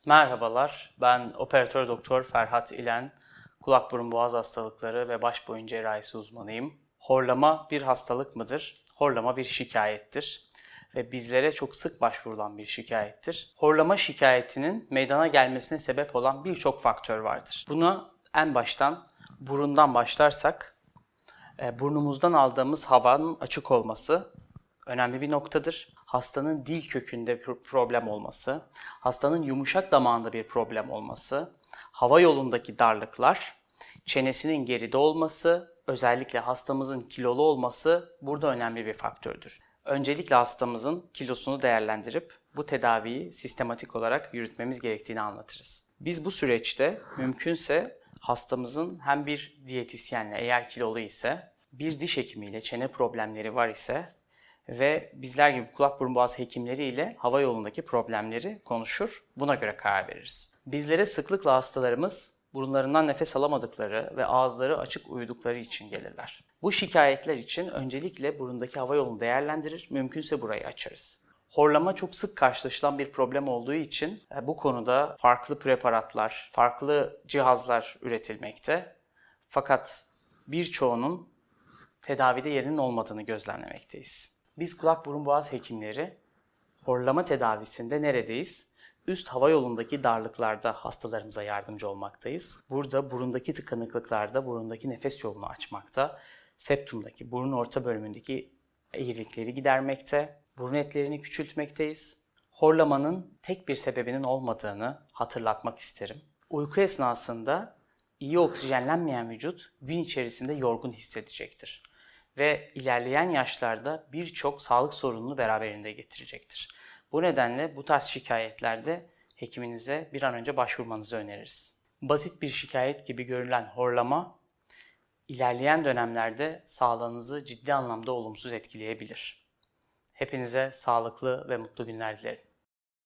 Merhabalar, ben operatör doktor Ferhat İlen, kulak burun boğaz hastalıkları ve baş boyun cerrahisi uzmanıyım. Horlama bir hastalık mıdır? Horlama bir şikayettir ve bizlere çok sık başvurulan bir şikayettir. Horlama şikayetinin meydana gelmesine sebep olan birçok faktör vardır. Buna en baştan burundan başlarsak, burnumuzdan aldığımız havanın açık olması önemli bir noktadır. Hastanın dil kökünde bir problem olması, hastanın yumuşak damağında bir problem olması, hava yolundaki darlıklar, çenesinin geride olması, özellikle hastamızın kilolu olması burada önemli bir faktördür. Öncelikle hastamızın kilosunu değerlendirip bu tedaviyi sistematik olarak yürütmemiz gerektiğini anlatırız. Biz bu süreçte mümkünse hastamızın hem bir diyetisyenle, eğer kilolu ise, bir diş hekimiyle, çene problemleri var ise ve bizler gibi kulak burun boğaz hekimleriyle hava yolundaki problemleri konuşur, buna göre karar veririz. Bizlere sıklıkla hastalarımız burunlarından nefes alamadıkları ve ağızları açık uyudukları için gelirler. Bu şikayetler için öncelikle burundaki hava yolunu değerlendirir, mümkünse burayı açarız. Horlama çok sık karşılaşılan bir problem olduğu için bu konuda farklı preparatlar, farklı cihazlar üretilmekte. Fakat birçoğunun tedavide yerinin olmadığını gözlemlemekteyiz. Biz kulak burun boğaz hekimleri horlama tedavisinde neredeyiz? Üst hava yolundaki darlıklarda hastalarımıza yardımcı olmaktayız. Burada burundaki tıkanıklıklarda burundaki nefes yolunu açmakta, septumdaki burun orta bölümündeki eğrilikleri gidermekte, burun etlerini küçültmekteyiz. Horlamanın tek bir sebebinin olmadığını hatırlatmak isterim. Uyku esnasında iyi oksijenlenmeyen vücut gün içerisinde yorgun hissedecektir ve ilerleyen yaşlarda birçok sağlık sorununu beraberinde getirecektir. Bu nedenle bu tarz şikayetlerde hekiminize bir an önce başvurmanızı öneririz. Basit bir şikayet gibi görülen horlama, ilerleyen dönemlerde sağlığınızı ciddi anlamda olumsuz etkileyebilir. Hepinize sağlıklı ve mutlu günler dilerim.